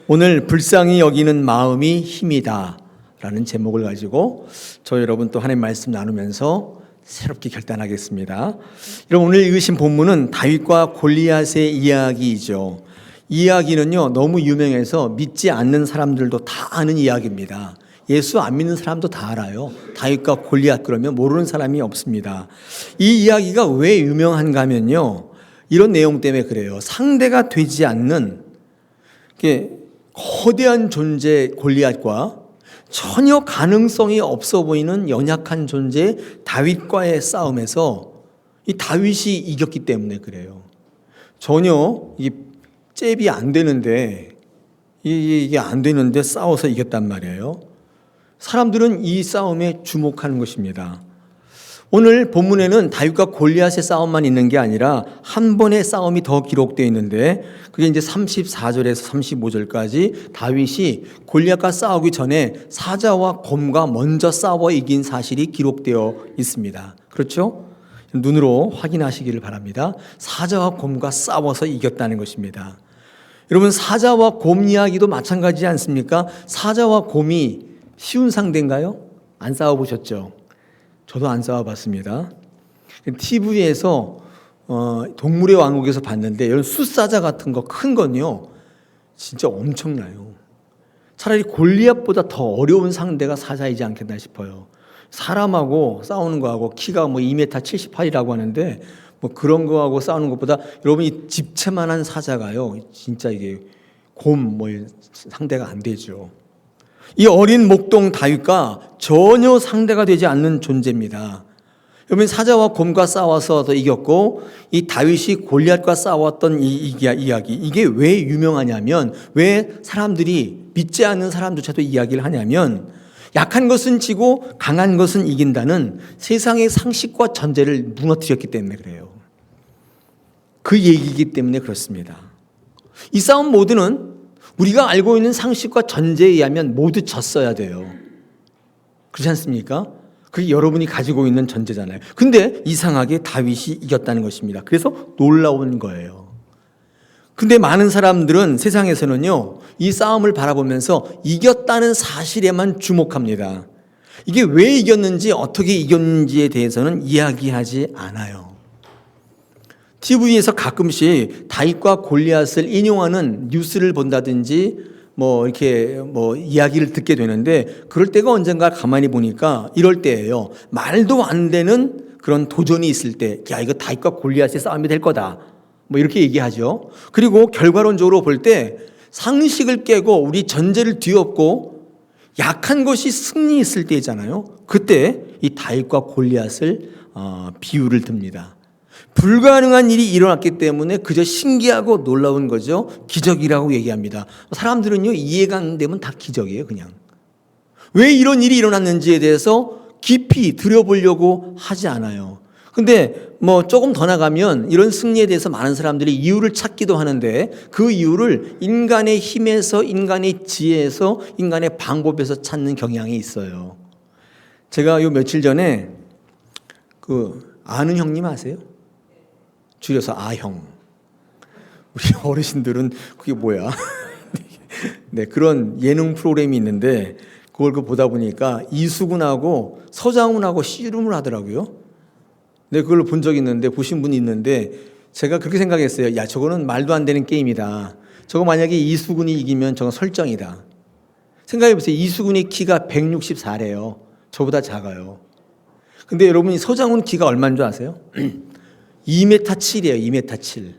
오늘 불쌍히 여기는 마음이 힘이다 라는 제목을 가지고 저 여러분 또 하나님 말씀 나누면서 새롭게 결단하겠습니다. 여러분 오늘 읽으신 본문은 다윗과 골리앗의 이야기이죠. 이 이야기는요 너무 유명해서 믿지 않는 사람들도 다 아는 이야기입니다. 예수 안 믿는 사람도 다 알아요. 다윗과 골리앗 그러면 모르는 사람이 없습니다. 이 이야기가 왜 유명한가 하면요 이런 내용 때문에 그래요. 상대가 되지 않는 거대한 존재 골리앗과 전혀 가능성이 없어 보이는 연약한 존재 다윗과의 싸움에서 이 다윗이 이겼기 때문에 그래요. 전혀 이 잽이 안 되는데 이게 안 되는데 싸워서 이겼단 말이에요. 사람들은 이 싸움에 주목하는 것입니다. 오늘 본문에는 다윗과 골리앗의 싸움만 있는 게 아니라 한 번의 싸움이 더 기록되어 있는데 그게 이제 34절에서 35절까지 다윗이 골리앗과 싸우기 전에 사자와 곰과 먼저 싸워 이긴 사실이 기록되어 있습니다. 그렇죠? 눈으로 확인하시기를 바랍니다. 사자와 곰과 싸워서 이겼다는 것입니다. 여러분 사자와 곰 이야기도 마찬가지지 않습니까? 사자와 곰이 쉬운 상대인가요? 안 싸워보셨죠? 저도 안 싸워봤습니다. TV에서 동물의 왕국에서 봤는데 이런 숫사자 같은 거 큰 건요 진짜 엄청나요. 차라리 골리앗보다 더 어려운 상대가 사자이지 않겠나 싶어요. 사람하고 싸우는 거하고 키가 뭐 2m 78이라고 하는데 뭐 그런 거하고 싸우는 것보다 여러분 이 집채만한 사자가요 진짜 이게 곰 뭐 상대가 안 되죠. 이 어린 목동 다윗과 전혀 상대가 되지 않는 존재입니다. 여러분 사자와 곰과 싸워서 더 이겼고 이 다윗이 골리앗과 싸웠던 이 이야기 이게 왜 유명하냐면 왜 사람들이 믿지 않는 사람조차도 이야기를 하냐면 약한 것은 지고 강한 것은 이긴다는 세상의 상식과 전제를 무너뜨렸기 때문에 그래요. 그 얘기이기 때문에 그렇습니다. 이 싸움 모두는 우리가 알고 있는 상식과 전제에 의하면 모두 졌어야 돼요. 그렇지 않습니까? 그게 여러분이 가지고 있는 전제잖아요. 근데 이상하게 다윗이 이겼다는 것입니다. 그래서 놀라운 거예요. 근데 많은 사람들은 세상에서는요, 이 싸움을 바라보면서 이겼다는 사실에만 주목합니다. 이게 왜 이겼는지, 어떻게 이겼는지에 대해서는 이야기하지 않아요. TV에서 가끔씩 다윗과 골리앗을 인용하는 뉴스를 본다든지 이렇게 이야기를 듣게 되는데 그럴 때가 언젠가 가만히 보니까 이럴 때예요. 말도 안 되는 그런 도전이 있을 때, 야, 이거 다윗과 골리앗의 싸움이 될 거다. 이렇게 얘기하죠. 그리고 결과론적으로 볼 때 상식을 깨고 우리 전제를 뒤엎고 약한 것이 승리했을 때잖아요. 그때 이 다윗과 골리앗을 비유를 듭니다. 불가능한 일이 일어났기 때문에 그저 신기하고 놀라운 거죠. 기적이라고 얘기합니다. 사람들은요 이해가 안 되면 다 기적이에요. 그냥 왜 이런 일이 일어났는지에 대해서 깊이 들여보려고 하지 않아요. 근데 조금 더 나가면 이런 승리에 대해서 많은 사람들이 이유를 찾기도 하는데 그 이유를 인간의 힘에서, 인간의 지혜에서, 인간의 방법에서 찾는 경향이 있어요. 제가 요 며칠 전에 아는 형님 아세요? 줄여서 아형. 우리 어르신들은 그게 뭐야? 네, 그런 예능 프로그램이 있는데 그걸 보다 보니까 이수근하고 서장훈하고 씨름을 하더라고요. 네, 그걸 본 적이 있는데, 보신 분이 있는데 제가 그렇게 생각했어요. 야, 저거는 말도 안 되는 게임이다. 저거 만약에 이수근이 이기면 저건 설정이다. 생각해보세요. 이수근의 키가 164래요. 저보다 작아요. 근데 여러분이 서장훈 키가 얼마인 줄 아세요? 2m 7이에요. 2m 7.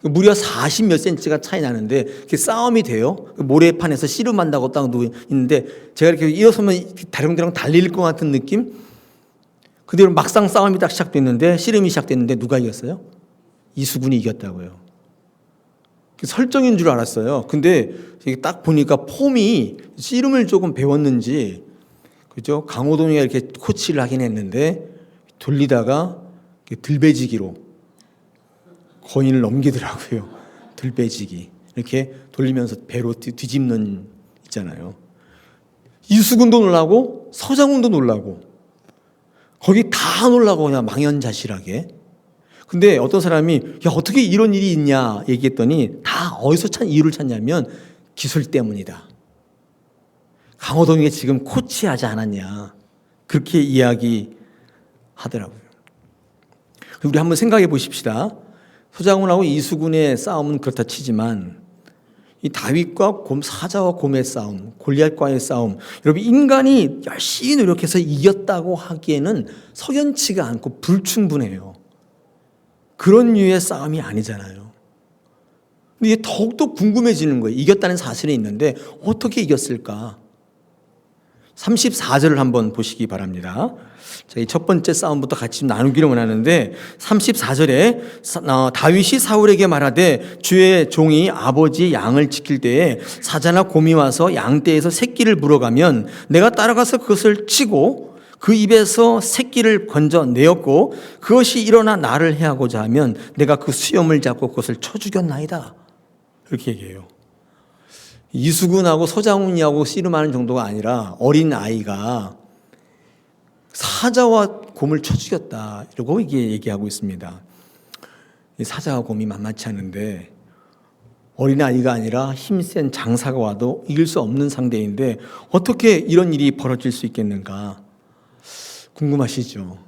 무려 40 몇 센치가 차이 나는데 그게 싸움이 돼요. 모래판에서 씨름한다고 딱 있는데 제가 이렇게 일어서면 다령다령 달릴 것 같은 느낌? 그대로 막상 싸움이 딱 시작됐는데 씨름이 시작됐는데 누가 이겼어요? 이수근이 이겼다고요. 설정인 줄 알았어요. 근데 딱 보니까 폼이 씨름을 조금 배웠는지 그죠? 강호동이가 이렇게 코치를 하긴 했는데 돌리다가 들배지기로 거인을 넘기더라고요. 들배지기 이렇게 돌리면서 배로 뒤집는 있잖아요. 이수근도 놀라고 서장훈도 놀라고 거기 다 놀라고 그냥 망연자실하게. 근데 어떤 사람이 야 어떻게 이런 일이 있냐 얘기했더니 다 어디서 이유를 찾냐면 기술 때문이다. 강호동이 지금 코치하지 않았냐. 그렇게 이야기하더라고요. 우리 한번 생각해 보십시다. 소장훈하고 이수근의 싸움은 그렇다 치지만 이 다윗과 사자와 곰의 싸움, 골리앗과의 싸움, 여러분 인간이 열심히 노력해서 이겼다고 하기에는 석연치가 않고 불충분해요. 그런 류의 싸움이 아니잖아요. 근데 이게 더욱더 궁금해지는 거예요. 이겼다는 사실이 있는데 어떻게 이겼을까? 34절을 한번 보시기 바랍니다. 자, 이 첫 번째 싸움부터 같이 나누기를 원하는데 34절에 다윗이 사울에게 말하되 주의 종이 아버지의 양을 지킬 때에 사자나 곰이 와서 양떼에서 새끼를 물어가면 내가 따라가서 그것을 치고 그 입에서 새끼를 건져 내었고 그것이 일어나 나를 해하고자 하면 내가 그 수염을 잡고 그것을 쳐 죽였나이다. 이렇게 얘기해요. 이수근하고 서장훈이하고 씨름하는 정도가 아니라 어린 아이가 사자와 곰을 쳐 죽였다. 이러고 이게 얘기하고 있습니다. 사자와 곰이 만만치 않은데 어린 아이가 아니라 힘센 장사가 와도 이길 수 없는 상대인데 어떻게 이런 일이 벌어질 수 있겠는가? 궁금하시죠?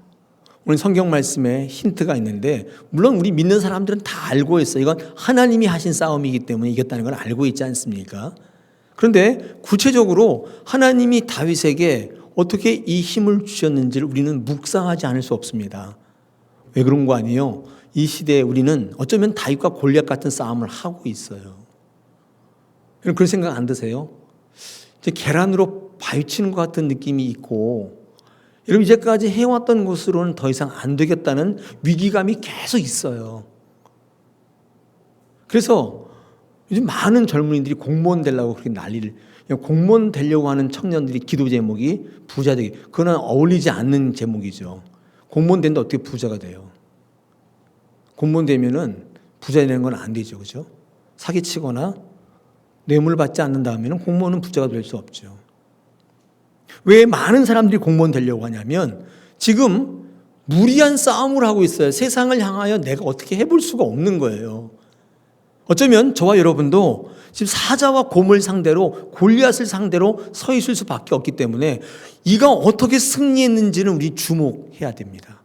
오늘 성경 말씀에 힌트가 있는데 물론 우리 믿는 사람들은 다 알고 있어요. 이건 하나님이 하신 싸움이기 때문에 이겼다는 걸 알고 있지 않습니까? 그런데 구체적으로 하나님이 다윗에게 어떻게 이 힘을 주셨는지를 우리는 묵상하지 않을 수 없습니다. 왜 그런 거 아니에요? 이 시대에 우리는 어쩌면 다윗과 골리앗 같은 싸움을 하고 있어요. 그런 생각 안 드세요? 이제 계란으로 바위치는 것 같은 느낌이 있고 여러분 이제까지 해왔던 것으로는 더 이상 안 되겠다는 위기감이 계속 있어요. 그래서 요즘 많은 젊은이들이 공무원 되려고 그렇게 난리를 공무원 되려고 하는 청년들이 기도 제목이 부자 되기. 그거는 어울리지 않는 제목이죠. 공무원 된다 어떻게 부자가 돼요? 공무원 되면은 부자 되는 건 안 되죠. 그죠? 사기치거나 뇌물 받지 않는다면 공무원은 부자가 될 수 없죠. 왜 많은 사람들이 공무원 되려고 하냐면 지금 무리한 싸움을 하고 있어요. 세상을 향하여 내가 어떻게 해볼 수가 없는 거예요. 어쩌면 저와 여러분도 지금 사자와 곰을 상대로 골리앗을 상대로 서 있을 수밖에 없기 때문에 이가 어떻게 승리했는지는 우리 주목해야 됩니다.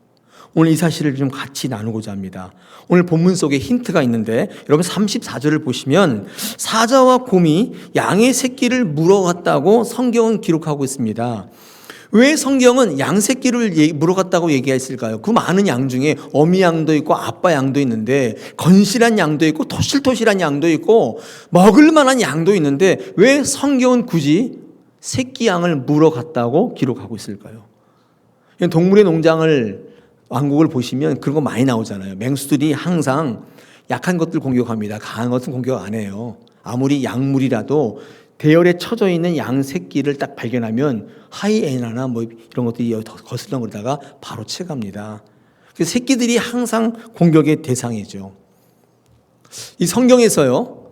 오늘 이 사실을 좀 같이 나누고자 합니다. 오늘 본문 속에 힌트가 있는데 여러분 34절을 보시면 사자와 곰이 양의 새끼를 물어갔다고 성경은 기록하고 있습니다. 왜 성경은 양 새끼를 물어갔다고 얘기했을까요? 그 많은 양 중에 어미 양도 있고 아빠 양도 있는데 건실한 양도 있고 토실토실한 양도 있고 먹을 만한 양도 있는데 왜 성경은 굳이 새끼 양을 물어갔다고 기록하고 있을까요? 동물의 농장을 왕국을 보시면 그런 거 많이 나오잖아요. 맹수들이 항상 약한 것들 공격합니다. 강한 것은 공격 안 해요. 아무리 약물이라도 대열에 쳐져 있는 양 새끼를 딱 발견하면 하이에나나 뭐 이런 것들이 거슬러 그러다가 바로 채갑니다. 그 새끼들이 항상 공격의 대상이죠. 이 성경에서요,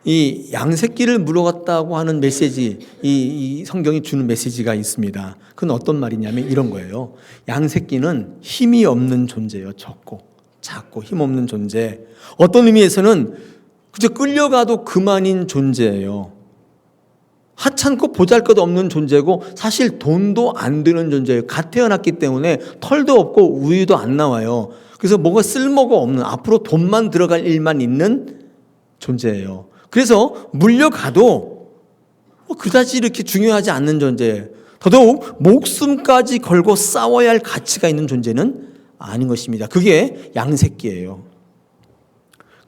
이 양 새끼를 물어갔다고 하는 메시지, 이 성경이 주는 메시지가 있습니다. 그건 어떤 말이냐면 이런 거예요. 양 새끼는 힘이 없는 존재예요. 적고 작고 힘 없는 존재. 어떤 의미에서는 그저 끌려가도 그만인 존재예요. 하찮고 보잘것없는 존재고 사실 돈도 안 드는 존재예요. 갓 태어났기 때문에 털도 없고 우유도 안 나와요. 그래서 뭐가 쓸모가 없는 앞으로 돈만 들어갈 일만 있는 존재예요. 그래서 물려가도 그다지 이렇게 중요하지 않는 존재예요. 더더욱 목숨까지 걸고 싸워야 할 가치가 있는 존재는 아닌 것입니다. 그게 양새끼예요.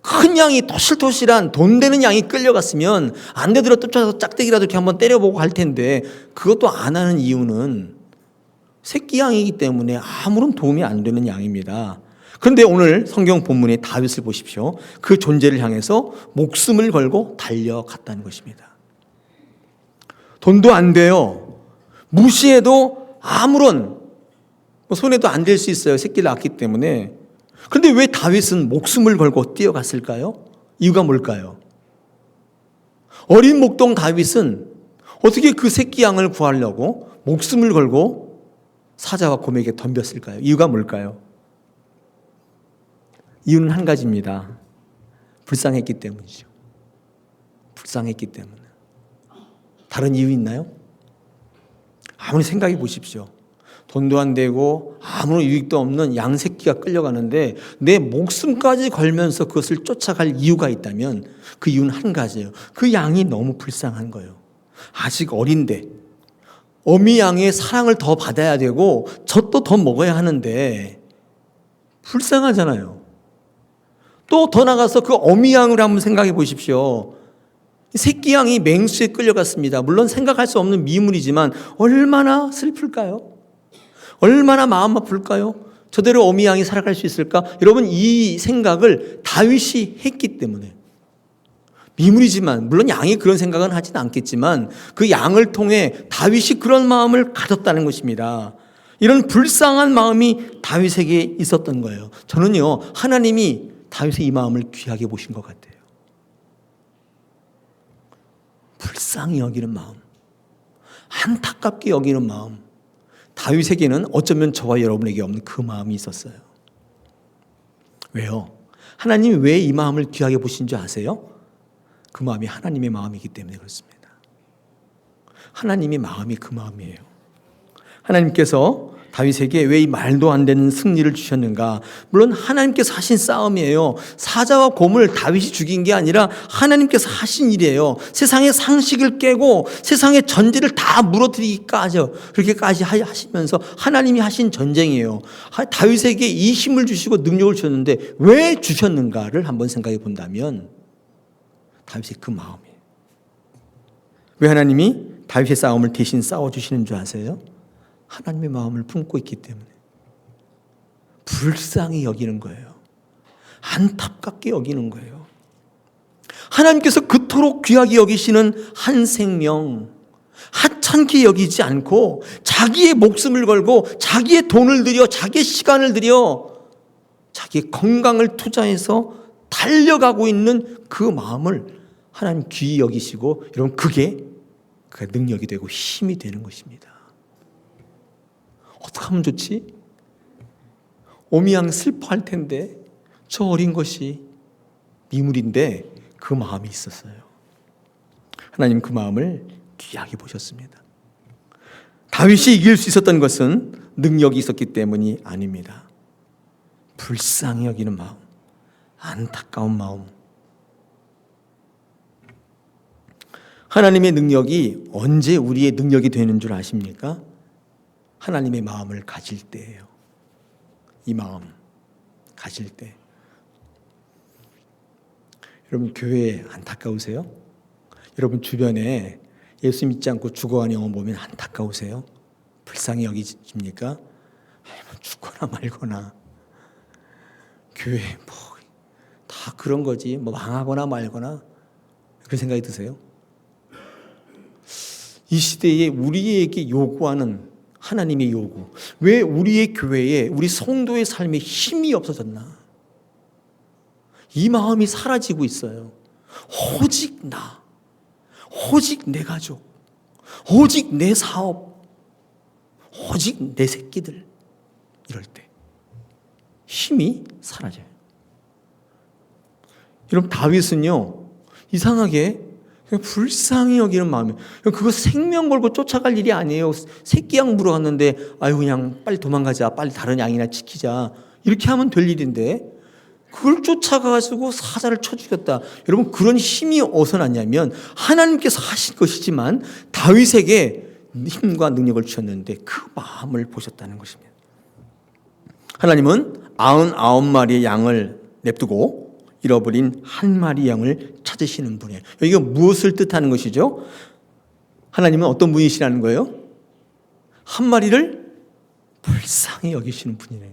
큰 양이 토실토실한 돈 되는 양이 끌려갔으면 안 되더라도 쫓아서 짝대기라도 이렇게 한번 때려보고 할 텐데 그것도 안 하는 이유는 새끼 양이기 때문에 아무런 도움이 안 되는 양입니다. 그런데 오늘 성경 본문의 다윗을 보십시오. 그 존재를 향해서 목숨을 걸고 달려갔다는 것입니다. 돈도 안 돼요. 무시해도 아무런 손해도 안 될 수 있어요. 새끼를 낳기 때문에. 그런데 왜 다윗은 목숨을 걸고 뛰어갔을까요? 이유가 뭘까요? 어린 목동 다윗은 어떻게 그 새끼 양을 구하려고 목숨을 걸고 사자와 곰에게 덤볐을까요? 이유가 뭘까요? 이유는 한 가지입니다. 불쌍했기 때문이죠. 불쌍했기 때문에. 다른 이유 있나요? 아무리 생각해 보십시오. 돈도 안 되고 아무런 유익도 없는 양 새끼가 끌려가는데 내 목숨까지 걸면서 그것을 쫓아갈 이유가 있다면 그 이유는 한 가지예요. 그 양이 너무 불쌍한 거예요. 아직 어린데 어미 양의 사랑을 더 받아야 되고 젖도 더 먹어야 하는데 불쌍하잖아요. 또 더 나가서 그 어미 양을 한번 생각해 보십시오. 새끼 양이 맹수에 끌려갔습니다. 물론 생각할 수 없는 미물이지만 얼마나 슬플까요? 얼마나 마음 아플까요? 저대로 어미 양이 살아갈 수 있을까? 여러분, 이 생각을 다윗이 했기 때문에, 미물이지만 물론 양이 그런 생각은 하진 않겠지만 그 양을 통해 다윗이 그런 마음을 가졌다는 것입니다. 이런 불쌍한 마음이 다윗에게 있었던 거예요. 저는요, 하나님이 다윗의 이 마음을 귀하게 보신 것 같아요. 불쌍히 여기는 마음, 안타깝게 여기는 마음. 다윗에게는 어쩌면 저와 여러분에게 없는 그 마음이 있었어요. 왜요? 하나님이 왜 이 마음을 귀하게 보신 줄 아세요? 그 마음이 하나님의 마음이기 때문에 그렇습니다. 하나님의 마음이 그 마음이에요. 하나님께서 다윗에게 왜 이 말도 안 되는 승리를 주셨는가? 물론 하나님께서 하신 싸움이에요. 사자와 곰을 다윗이 죽인 게 아니라 하나님께서 하신 일이에요. 세상의 상식을 깨고 세상의 전제를 다 무너뜨리기까지, 그렇게까지 하시면서 하나님이 하신 전쟁이에요. 다윗에게 이 힘을 주시고 능력을 주셨는데 왜 주셨는가를 한번 생각해 본다면 다윗의 그 마음이에요. 왜 하나님이 다윗의 싸움을 대신 싸워주시는 줄 아세요? 하나님의 마음을 품고 있기 때문에 불쌍히 여기는 거예요. 안타깝게 여기는 거예요. 하나님께서 그토록 귀하게 여기시는 한 생명, 하찮게 여기지 않고 자기의 목숨을 걸고 자기의 돈을 들여, 자기의 시간을 들여, 자기의 건강을 투자해서 달려가고 있는 그 마음을 하나님 귀히 여기시고, 여러분, 그게 그 능력이 되고 힘이 되는 것입니다. 어떻게 하면 좋지? 오미양 슬퍼할 텐데 저 어린 것이 미물인데 그 마음이 있었어요. 하나님 그 마음을 귀하게 보셨습니다. 다윗이 이길 수 있었던 것은 능력이 있었기 때문이 아닙니다. 불쌍히 여기는 마음, 안타까운 마음. 하나님의 능력이 언제 우리의 능력이 되는 줄 아십니까? 하나님의 마음을 가질 때예요. 이 마음 가질 때. 여러분, 교회에 안타까우세요? 여러분 주변에 예수 믿지 않고 죽어가는 영혼 보면 안타까우세요? 불쌍히 여기십니까? 죽거나 말거나, 교회 뭐 다 그런 거지, 뭐 망하거나 말거나, 그런 생각이 드세요? 이 시대에 우리에게 요구하는 하나님의 요구, 왜 우리의 교회에, 우리 성도의 삶에 힘이 없어졌나? 이 마음이 사라지고 있어요. 오직 나, 오직 내 가족, 오직 내 사업, 오직 내 새끼들, 이럴 때 힘이 사라져요. 여러분, 다윗은요, 이상하게 불쌍히 여기는 마음이에요. 그거 생명 걸고 쫓아갈 일이 아니에요. 새끼 양 물어갔는데 아유, 그냥 빨리 도망가자, 빨리 다른 양이나 지키자, 이렇게 하면 될 일인데 그걸 쫓아가가지고 사자를 쳐 죽였다. 여러분, 그런 힘이 어디서 났냐면 하나님께서 하신 것이지만 다윗에게 힘과 능력을 주셨는데 그 마음을 보셨다는 것입니다. 하나님은 99마리의 양을 냅두고 잃어버린 한 마리 양을 찾으시는 분이에요. 이게 무엇을 뜻하는 것이죠? 하나님은 어떤 분이시라는 거예요? 한 마리를 불쌍히 여기시는 분이네요.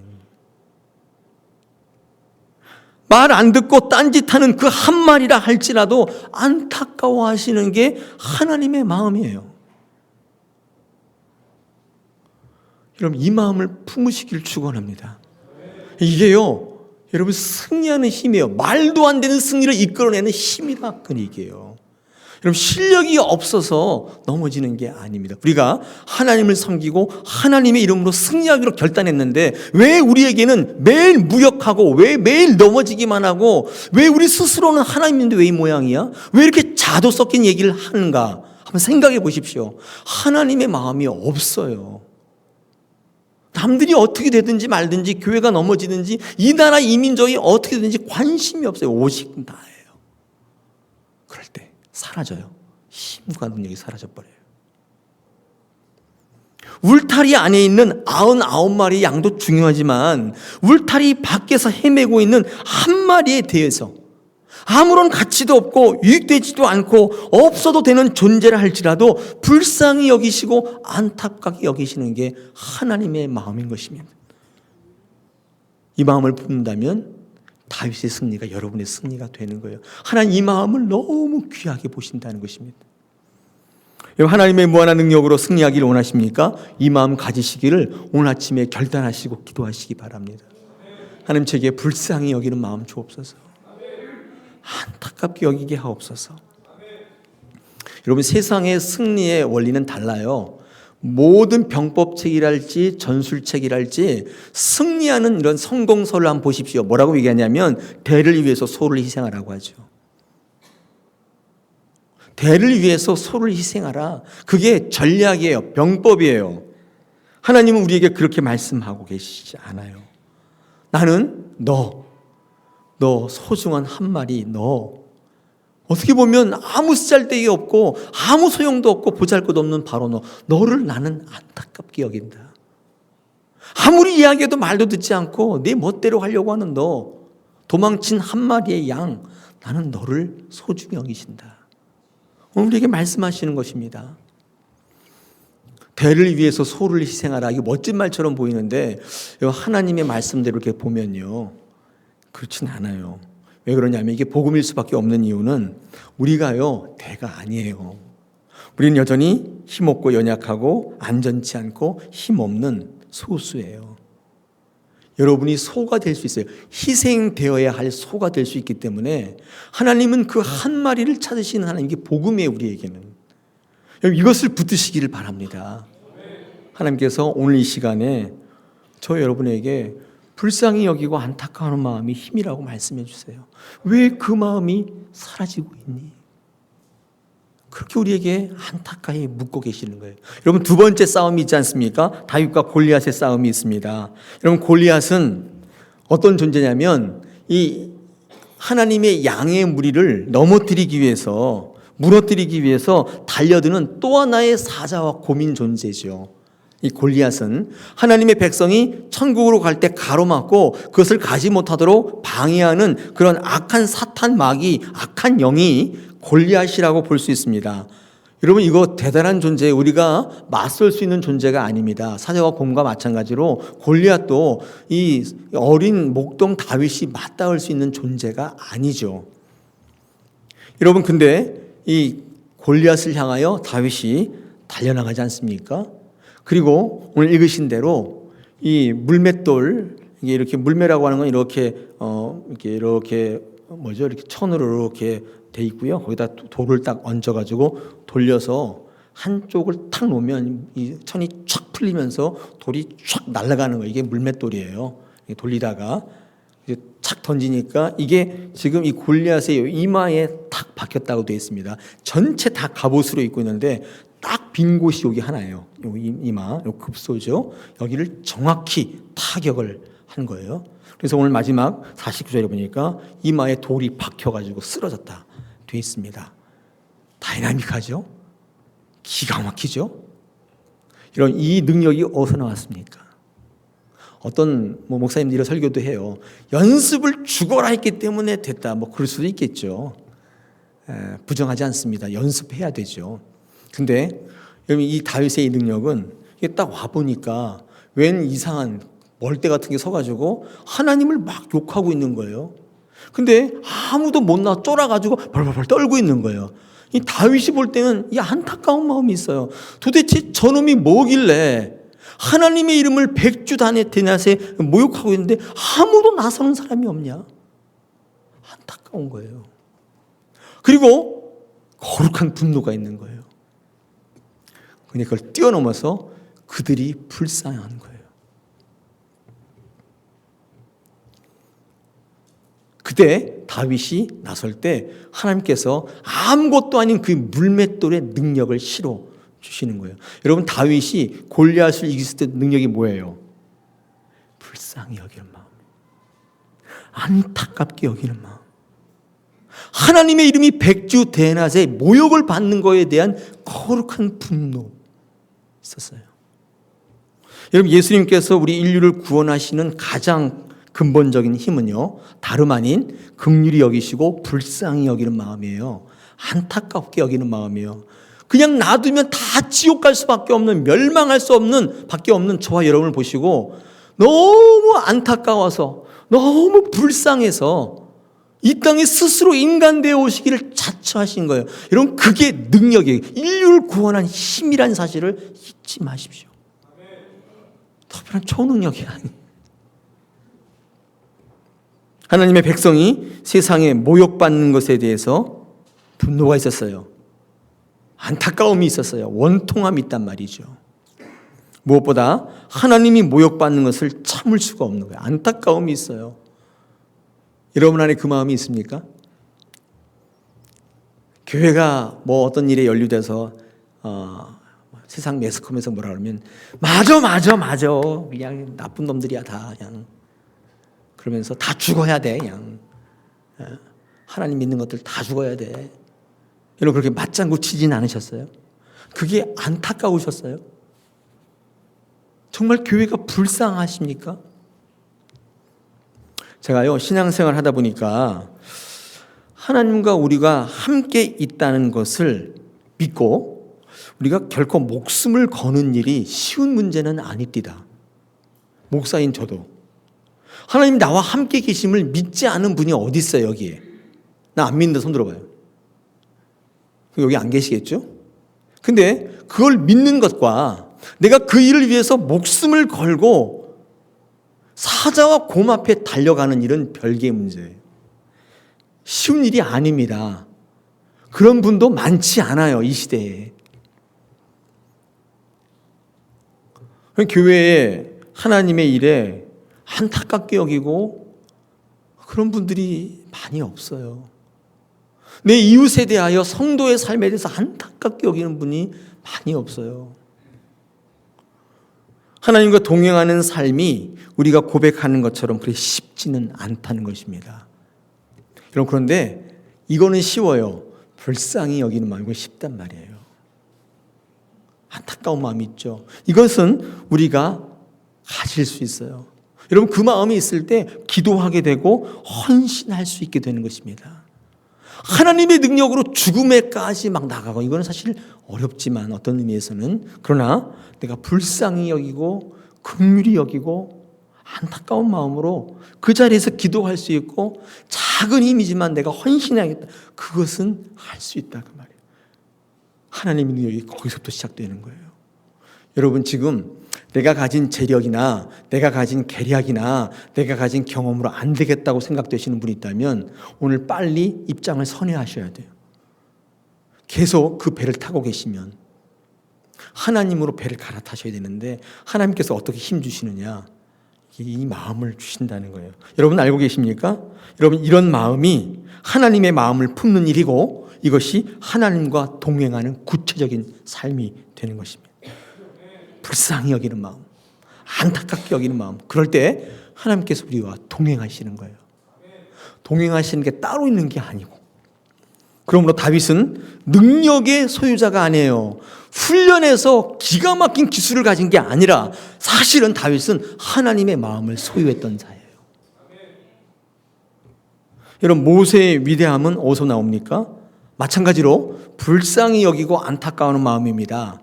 말 안 듣고 딴짓하는 그 한 마리라 할지라도 안타까워하시는 게 하나님의 마음이에요. 여러분, 이 마음을 품으시길 축원합니다. 이게요, 여러분, 승리하는 힘이에요. 말도 안 되는 승리를 이끌어내는 힘이다, 그 얘기예요. 여러분, 실력이 없어서 넘어지는 게 아닙니다. 우리가 하나님을 섬기고 하나님의 이름으로 승리하기로 결단했는데 왜 우리에게는 매일 무력하고, 왜 매일 넘어지기만 하고, 왜 우리 스스로는 하나님인데 왜 이 모양이야? 왜 이렇게 자도 섞인 얘기를 하는가 한번 생각해 보십시오. 하나님의 마음이 없어요. 남들이 어떻게 되든지 말든지, 교회가 넘어지든지, 이 나라 이 민족이 어떻게 되든지 관심이 없어요. 오직 나예요. 그럴 때 사라져요. 힘과 능력이 사라져버려요. 울타리 안에 있는 99마리 양도 중요하지만 울타리 밖에서 헤매고 있는 한 마리에 대해서 아무런 가치도 없고 유익되지도 않고 없어도 되는 존재를 할지라도 불쌍히 여기시고 안타깝게 여기시는 게 하나님의 마음인 것입니다. 이 마음을 품는다면 다윗의 승리가 여러분의 승리가 되는 거예요. 하나님 이 마음을 너무 귀하게 보신다는 것입니다. 하나님의 무한한 능력으로 승리하기를 원하십니까? 이 마음 가지시기를 오늘 아침에 결단하시고 기도하시기 바랍니다. 하나님 제게 불쌍히 여기는 마음 주옵소서. 안타깝게 여기게 하옵소서. 여러분 세상의 승리의 원리는 달라요. 모든 병법책이랄지 전술책이랄지 승리하는 이런 성공서를 한번 보십시오. 뭐라고 얘기하냐면 대를 위해서 소를 희생하라고 하죠. 대를 위해서 소를 희생하라. 그게 전략이에요. 병법이에요. 하나님은 우리에게 그렇게 말씀하고 계시지 않아요. 나는 너 소중한 한 마리 너 어떻게 보면 아무 쓰잘데기 없고 아무 소용도 없고 보잘것없는 바로 너를 나는 안타깝게 여긴다. 아무리 이야기해도 말도 듣지 않고 내 멋대로 하려고 하는 너 도망친 한 마리의 양 나는 너를 소중히 여기신다. 오늘 우리에게 말씀하시는 것입니다. 대를 위해서 소를 희생하라. 이게 멋진 말처럼 보이는데 하나님의 말씀대로 이렇게 보면요 그렇진 않아요. 왜 그러냐면 이게 복음일 수밖에 없는 이유는 우리가요 대가 아니에요. 우리는 여전히 힘없고 연약하고 안전치 않고 힘없는 소수예요. 여러분이 소가 될 수 있어요. 희생되어야 할 소가 될 수 있기 때문에 하나님은 그 한 마리를 찾으시는 하나님, 이게 복음이에요. 우리에게는 이것을 붙드시기를 바랍니다. 하나님께서 오늘 이 시간에 저 여러분에게 불쌍히 여기고 안타까워하는 마음이 힘이라고 말씀해 주세요. 왜 그 마음이 사라지고 있니? 그렇게 우리에게 안타까이 묻고 계시는 거예요. 여러분 두 번째 싸움이 있지 않습니까? 다윗과 골리앗의 싸움이 있습니다. 여러분 골리앗은 어떤 존재냐면 이 하나님의 양의 무리를 넘어뜨리기 위해서 무너뜨리기 위해서 달려드는 또 하나의 사자와 곰인 존재죠. 이 골리앗은 하나님의 백성이 천국으로 갈 때 가로막고 그것을 가지 못하도록 방해하는 그런 악한 사탄 마귀, 악한 영이 골리앗이라고 볼 수 있습니다. 여러분 이거 대단한 존재, 우리가 맞설 수 있는 존재가 아닙니다. 사자와 곰과 마찬가지로 골리앗도 이 어린 목동 다윗이 맞닿을 수 있는 존재가 아니죠. 여러분 근데 이 골리앗을 향하여 다윗이 달려나가지 않습니까? 그리고 오늘 읽으신 대로 이 물맷돌, 이게 이렇게 물매라고 하는 건 이렇게 이렇게 뭐죠? 이렇게 천으로 이렇게 돼 있고요. 거기다 돌을 딱 얹어가지고 돌려서 한쪽을 탁 놓으면 이 천이 촥 풀리면서 돌이 촥 날아가는 거예요. 이게 물맷돌이에요. 돌리다가 이제 착 던지니까 이게 지금 이 골리앗의 이마에 탁 박혔다고 되어 있습니다. 전체 다 갑옷으로 입고 있는데 딱 빈 곳이 여기 하나예요. 여기 이마, 여기 급소죠. 여기를 정확히 타격을 한 거예요. 그래서 오늘 마지막 49절에 보니까 이마에 돌이 박혀가지고 쓰러졌다 되어 있습니다. 다이나믹하죠? 기가 막히죠? 이런 이 능력이 어디서 나왔습니까? 어떤 목사님들이 이런 설교도 해요. 연습을 죽어라 했기 때문에 됐다. 그럴 수도 있겠죠. 부정하지 않습니다. 연습해야 되죠. 근데 이 다윗의 이 능력은 이게 딱 와보니까 웬 이상한 멀대 같은 게 서가지고 하나님을 막 욕하고 있는 거예요. 근데 아무도 못 나와 쫄아가지고 벌벌벌 떨고 있는 거예요. 이 다윗이 볼 때는 이 안타까운 마음이 있어요. 도대체 저놈이 뭐길래 하나님의 이름을 백주대낮에 모욕하고 있는데 아무도 나서는 사람이 없냐? 안타까운 거예요. 그리고 거룩한 분노가 있는 거예요. 근데 그걸 뛰어넘어서 그들이 불쌍한 거예요. 그때 다윗이 나설 때 하나님께서 아무것도 아닌 그 물맷돌의 능력을 실어 주시는 거예요. 여러분, 다윗이 골리앗을 이겼을 때 능력이 뭐예요? 불쌍히 여기는 마음, 안타깝게 여기는 마음, 하나님의 이름이 백주 대낮에 모욕을 받는 것에 대한 거룩한 분노 있었어요. 여러분, 예수님께서 우리 인류를 구원하시는 가장 근본적인 힘은요, 다름 아닌 긍휼히 여기시고 불쌍히 여기는 마음이에요. 안타깝게 여기는 마음이에요. 그냥 놔두면 다 지옥 갈 수밖에 없는, 멸망할 수 없는 밖에 없는 저와 여러분을 보시고 너무 안타까워서, 너무 불쌍해서 이 땅에 스스로 인간 되어 오시기를 자처하신 거예요. 여러분, 그게 능력이에요. 인류를 구원한 힘이란 사실을 잊지 마십시오. 특별한 초능력이 아니에요. 하나님의 백성이 세상에 모욕받는 것에 대해서 분노가 있었어요. 안타까움이 있었어요. 원통함이 있단 말이죠. 무엇보다 하나님이 모욕받는 것을 참을 수가 없는 거예요. 안타까움이 있어요. 여러분 안에 그 마음이 있습니까? 교회가 뭐 어떤 일에 연루돼서 세상 매스컴에서 뭐라 그러면 맞아 그냥 나쁜 놈들이야 다, 그냥 그러면서 다 죽어야 돼, 그냥 하나님 믿는 것들 다 죽어야 돼. 여러분, 그렇게 맞장구 치진 않으셨어요? 그게 안타까우셨어요? 정말 교회가 불쌍하십니까? 제가요, 신앙생활 하다 보니까 하나님과 우리가 함께 있다는 것을 믿고 우리가 결코 목숨을 거는 일이 쉬운 문제는 아닙니다. 목사인 저도 하나님 나와 함께 계심을 믿지 않은 분이 어디 있어요, 여기에? 나 안 믿는다 손 들어봐요. 여기 안 계시겠죠? 근데 그걸 믿는 것과 내가 그 일을 위해서 목숨을 걸고 사자와 곰 앞에 달려가는 일은 별개의 문제예요. 쉬운 일이 아닙니다. 그런 분도 많지 않아요, 이 시대에. 교회에 하나님의 일에 안타깝게 여기고 그런 분들이 많이 없어요. 내 이웃에 대하여 성도의 삶에 대해서 안타깝게 여기는 분이 많이 없어요. 하나님과 동행하는 삶이 우리가 고백하는 것처럼 그렇게 쉽지는 않다는 것입니다. 여러분, 그런데 이거는 쉬워요. 불쌍히 여기는 마음, 이건 쉽단 말이에요. 안타까운 마음이 있죠. 이것은 우리가 가질 수 있어요. 여러분, 그 마음이 있을 때 기도하게 되고 헌신할 수 있게 되는 것입니다. 하나님의 능력으로 죽음에까지 막 나가고, 이거는 사실 어렵지만 어떤 의미에서는, 그러나 내가 불쌍히 여기고 긍휼히 여기고 안타까운 마음으로 그 자리에서 기도할 수 있고, 작은 힘이지만 내가 헌신해야겠다, 그것은 할 수 있다, 그 말이에요. 하나님의 능력이 거기서부터 시작되는 거예요. 여러분, 지금 내가 가진 재력이나 내가 가진 계략이나 내가 가진 경험으로 안 되겠다고 생각되시는 분이 있다면 오늘 빨리 입장을 선회하셔야 돼요. 계속 그 배를 타고 계시면 하나님으로 배를 갈아타셔야 되는데, 하나님께서 어떻게 힘 주시느냐, 이 마음을 주신다는 거예요. 여러분 알고 계십니까? 여러분, 이런 마음이 하나님의 마음을 품는 일이고, 이것이 하나님과 동행하는 구체적인 삶이 되는 것입니다. 불쌍히 여기는 마음, 안타깝게 여기는 마음, 그럴 때 하나님께서 우리와 동행하시는 거예요. 동행하시는 게 따로 있는 게 아니고, 그러므로 다윗은 능력의 소유자가 아니에요. 훈련해서 기가 막힌 기술을 가진 게 아니라 사실은 다윗은 하나님의 마음을 소유했던 자예요. 여러분, 모세의 위대함은 어디서 나옵니까? 마찬가지로 불쌍히 여기고 안타까워하는 마음입니다.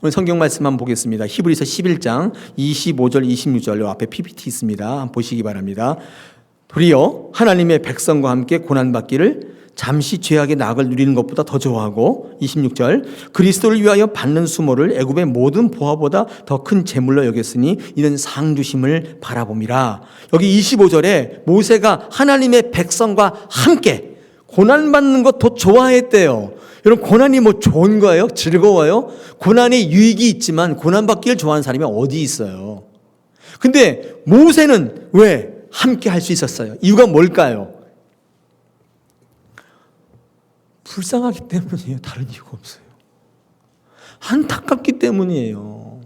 오늘 성경 말씀 한번 보겠습니다. 히브리서 11장 25절 26절 앞에 PPT 있습니다. 한번 보시기 바랍니다. 도리어 하나님의 백성과 함께 고난받기를 잠시 죄악의 낙을 누리는 것보다 더 좋아하고, 26절 그리스도를 위하여 받는 수모를 애굽의 모든 보화보다 더 큰 재물로 여겼으니 이는 상 주심을 바라봄이라. 여기 25절에 모세가 하나님의 백성과 함께 고난받는 것 더 좋아했대요. 여러분, 고난이 뭐 좋은 거예요? 즐거워요? 고난에 유익이 있지만 고난받기를 좋아하는 사람이 어디 있어요? 근데 모세는 왜 함께 할 수 있었어요? 이유가 뭘까요? 불쌍하기 때문이에요. 다른 이유가 없어요. 안타깝기 때문이에요.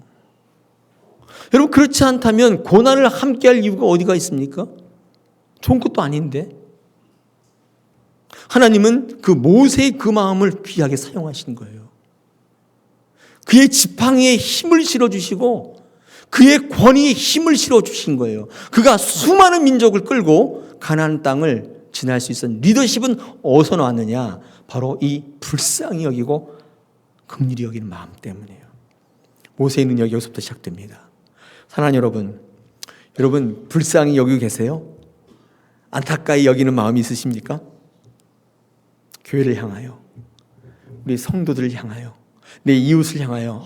여러분, 그렇지 않다면 고난을 함께할 이유가 어디가 있습니까? 좋은 것도 아닌데. 하나님은 그 모세의 그 마음을 귀하게 사용하신 거예요. 그의 지팡이에 힘을 실어주시고 그의 권위에 힘을 실어주신 거예요. 그가 수많은 민족을 끌고 가나안 땅을 지날 수 있었던 리더십은 어디서 나왔느냐? 바로 이 불쌍히 여기고 긍휼히 여기는 마음 때문이에요. 모세의 능력이 여기서부터 시작됩니다. 사랑하는 여러분 불쌍히 여기고 계세요? 안타까이 여기는 마음이 있으십니까? 교회를 향하여, 우리 성도들을 향하여, 내 이웃을 향하여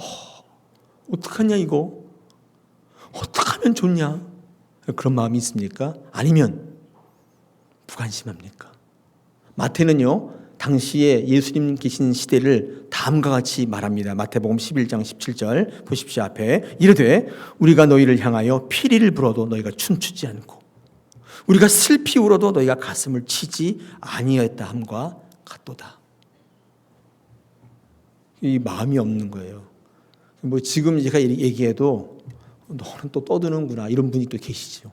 어떡하냐 이거? 어떡하면 좋냐? 그런 마음이 있습니까? 아니면 무관심합니까? 마태는요, 당시에 예수님 계신 시대를 다음과 같이 말합니다. 마태복음 11장 17절 보십시오. 앞에 이르되 우리가 너희를 향하여 피리를 불어도 너희가 춤추지 않고 우리가 슬피 울어도 너희가 가슴을 치지 아니하였다 함과 같도다. 이 마음이 없는 거예요. 뭐 지금 제가 얘기해도 너는 또 떠드는구나 이런 분이 또 계시죠.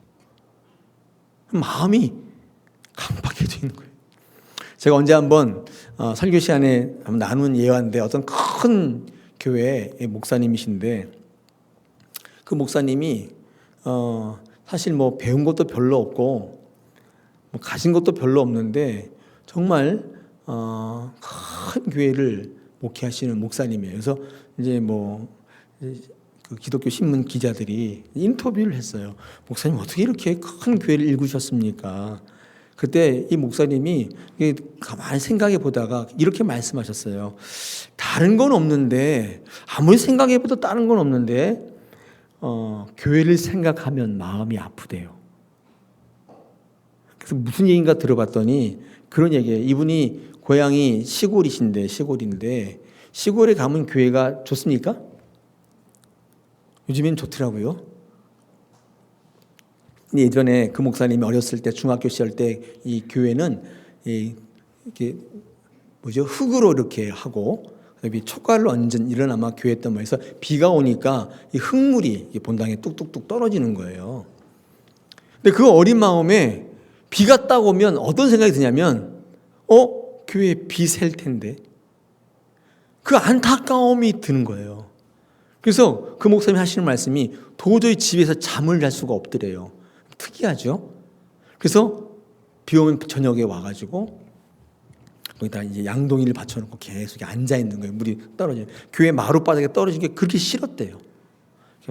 마음이 강박해져 있는 거예요. 제가 언제 한번 설교 시간에 한번 나눈 예화인데 어떤 큰 교회의 목사님이신데 그 목사님이 사실 뭐 배운 것도 별로 없고 뭐 가진 것도 별로 없는데 정말 큰 교회를 목회하시는 목사님이에요. 그래서 이제 그 기독교 신문 기자들이 인터뷰를 했어요. 목사님 어떻게 이렇게 큰 교회를 일구셨습니까? 그때 이 목사님이 가만히 생각해 보다가 이렇게 말씀하셨어요. 다른 건 없는데 아무리 생각해 봐도 다른 건 없는데 교회를 생각하면 마음이 아프대요. 그래서 무슨 얘기인가 들어봤더니 그런 얘기예요. 이분이 고향이 시골인데 시골에 가면 교회가 좋습니까? 요즘엔 좋더라고요. 예전에 그 목사님이 어렸을 때 중학교 시절 때 이 교회는 이렇게 흙으로 이렇게 하고 촛가를 얹은 이런 아마 교회였단 말이에요. 그래서 비가 오니까 이 흙물이 본당에 뚝뚝뚝 떨어지는 거예요. 근데 그 어린 마음에 비가 딱 오면 어떤 생각이 드냐면 교회에 비 셀 텐데 그 안타까움이 드는 거예요. 그래서 그 목사님이 하시는 말씀이 도저히 집에서 잠을 잘 수가 없더래요. 특이하죠? 그래서 비 오면 저녁에 와가지고 거기다 이제 양동이를 받쳐놓고 계속 앉아 있는 거예요. 물이 떨어져요. 교회 마룻바닥에 떨어진 게 그렇게 싫었대요.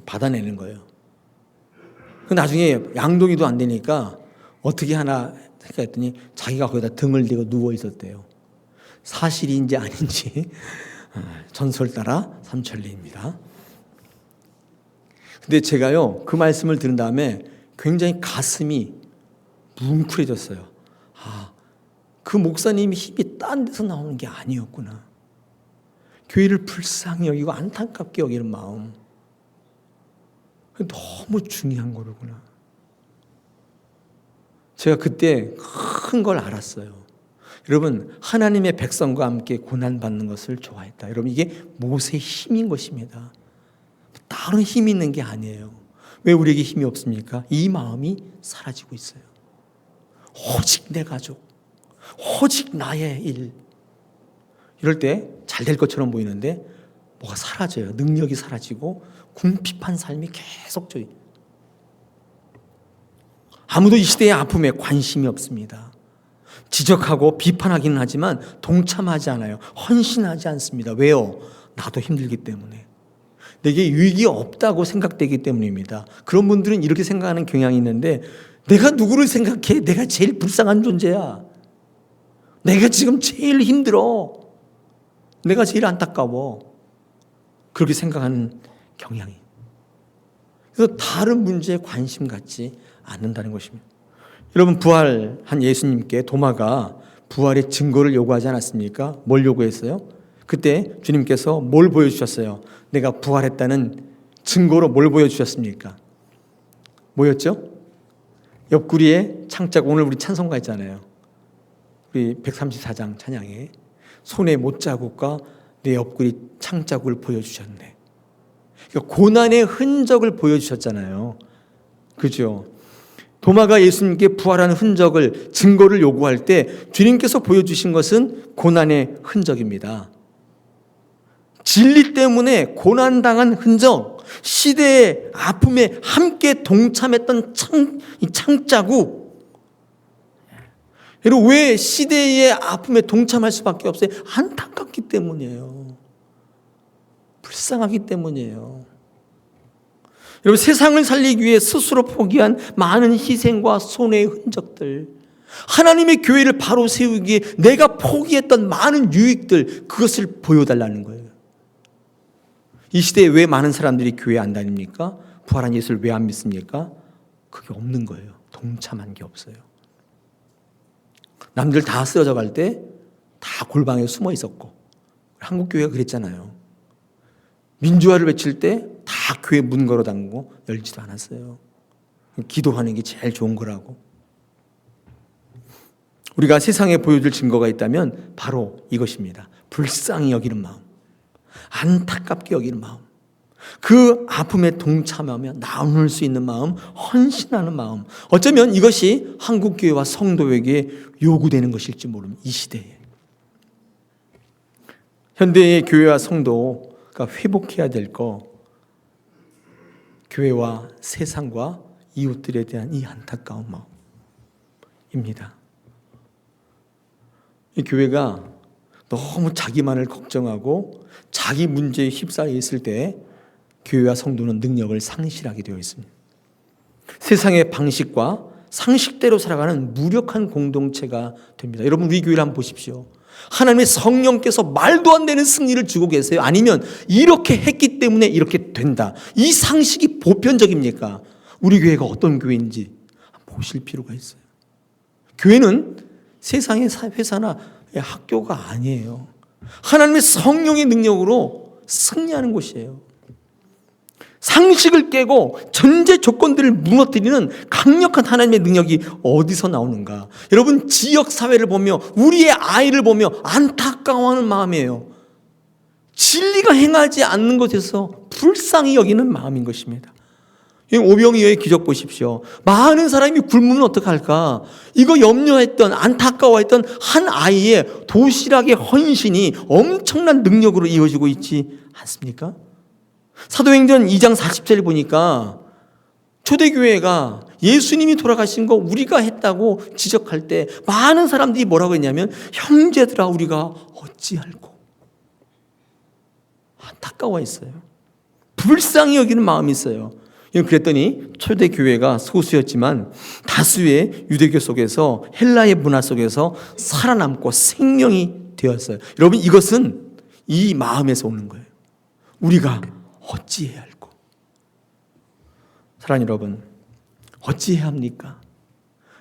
받아내는 거예요. 나중에 양동이도 안 되니까 어떻게 하나 생각했더니 자기가 거기다 등을 대고 누워 있었대요. 사실인지 아닌지 전설 따라 삼천리입니다. 근데 제가요 그 말씀을 들은 다음에 굉장히 가슴이 뭉클해졌어요. 그 목사님이 힘이 딴 데서 나오는 게 아니었구나. 교회를 불쌍히 여기고 안타깝게 여기는 마음. 너무 중요한 거로구나. 제가 그때 큰 걸 알았어요. 여러분, 하나님의 백성과 함께 고난받는 것을 좋아했다. 여러분, 이게 모세의 힘인 것입니다. 다른 힘이 있는 게 아니에요. 왜 우리에게 힘이 없습니까? 이 마음이 사라지고 있어요. 오직 내 가족, 오직 나의 일. 이럴 때 잘 될 것처럼 보이는데 뭐가 사라져요. 능력이 사라지고 궁핍한 삶이 계속 저희. 아무도 이 시대의 아픔에 관심이 없습니다. 지적하고 비판하기는 하지만 동참하지 않아요. 헌신하지 않습니다. 왜요? 나도 힘들기 때문에. 내게 유익이 없다고 생각되기 때문입니다. 그런 분들은 이렇게 생각하는 경향이 있는데 내가 누구를 생각해? 내가 제일 불쌍한 존재야. 내가 지금 제일 힘들어. 내가 제일 안타까워. 그렇게 생각하는 경향이. 그래서 다른 문제에 관심 갖지 않는다는 것입니다. 여러분, 부활한 예수님께 도마가 부활의 증거를 요구하지 않았습니까? 뭘 요구했어요? 그때 주님께서 뭘 보여주셨어요? 내가 부활했다는 증거로 뭘 보여주셨습니까? 뭐였죠? 옆구리에 창자국. 오늘 우리 찬송가 있잖아요. 우리 134장 찬양에 손에 못자국과 내 옆구리 창자국을 보여주셨네. 그러니까 고난의 흔적을 보여주셨잖아요. 그죠? 도마가 예수님께 부활하는 흔적을, 증거를 요구할 때 주님께서 보여주신 것은 고난의 흔적입니다. 진리 때문에 고난당한 흔적, 시대의 아픔에 함께 동참했던 창자국. 여러분, 왜 시대의 아픔에 동참할 수밖에 없어요? 안타깝기 때문이에요. 불쌍하기 때문이에요. 여러분, 세상을 살리기 위해 스스로 포기한 많은 희생과 손해의 흔적들, 하나님의 교회를 바로 세우기에 내가 포기했던 많은 유익들, 그것을 보여달라는 거예요. 이 시대에 왜 많은 사람들이 교회 안 다닙니까? 부활한 예수를 왜 안 믿습니까? 그게 없는 거예요. 동참한 게 없어요. 남들 다 쓰러져 갈 때 다 골방에 숨어 있었고, 한국 교회가 그랬잖아요. 민주화를 외칠 때 다 교회 문 걸어 잠그고 열지도 않았어요. 기도하는 게 제일 좋은 거라고. 우리가 세상에 보여줄 증거가 있다면 바로 이것입니다. 불쌍히 여기는 마음, 안타깝게 여기는 마음, 그 아픔에 동참하며 나눌 수 있는 마음, 헌신하는 마음. 어쩌면 이것이 한국교회와 성도에게 요구되는 것일지 모릅니다. 이 시대에. 현대의 교회와 성도가 회복해야 될 거, 교회와 세상과 이웃들에 대한 이 안타까운 마음입니다. 이 교회가 너무 자기만을 걱정하고 자기 문제에 휩싸여 있을 때 교회와 성도는 능력을 상실하게 되어 있습니다. 세상의 방식과 상식대로 살아가는 무력한 공동체가 됩니다. 여러분, 우리 교회를 한번 보십시오. 하나님의 성령께서 말도 안 되는 승리를 주고 계세요? 아니면 이렇게 했기 때문에 이렇게 된다, 이 상식이 보편적입니까? 우리 교회가 어떤 교회인지 보실 필요가 있어요. 교회는 세상의 회사나 학교가 아니에요. 하나님의 성령의 능력으로 승리하는 곳이에요. 상식을 깨고 전제 조건들을 무너뜨리는 강력한 하나님의 능력이 어디서 나오는가? 여러분, 지역 사회를 보며 우리의 아이를 보며 안타까워하는 마음이에요. 진리가 행하지 않는 것에서 불쌍히 여기는 마음인 것입니다. 오병이어의 기적 보십시오. 많은 사람이 굶으면 어떡할까? 이거 염려했던, 안타까워했던 한 아이의 도시락의 헌신이 엄청난 능력으로 이어지고 있지 않습니까? 사도행전 2장 40절을 보니까 초대교회가 예수님이 돌아가신 거 우리가 했다고 지적할 때 많은 사람들이 뭐라고 했냐면, 형제들아 우리가 어찌할꼬. 안타까워했어요. 불쌍히 여기는 마음이 있어요. 그랬더니 초대교회가 소수였지만 다수의 유대교 속에서, 헬라의 문화 속에서 살아남고 생명이 되었어요. 여러분, 이것은 이 마음에서 오는 거예요. 우리가 어찌해야 할꼬. 사랑하는 여러분, 어찌해야 합니까?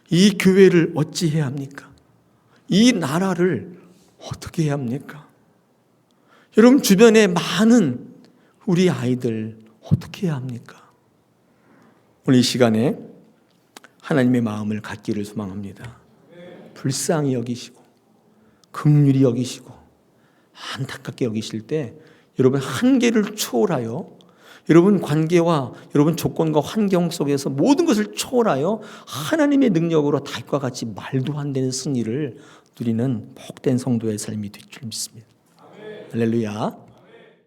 이 교회를 어찌해야 합니까? 이 나라를 어떻게 해야 합니까? 여러분, 주변에 많은 우리 아이들 어떻게 해야 합니까? 오늘 이 시간에 하나님의 마음을 갖기를 소망합니다. 불쌍히 여기시고 긍휼히 여기시고 안타깝게 여기실 때 여러분, 한계를 초월하여, 여러분 관계와 여러분 조건과 환경 속에서 모든 것을 초월하여 하나님의 능력으로 다윗과 같이 말도 안 되는 승리를 누리는 복된 성도의 삶이 될 줄 믿습니다. 할렐루야.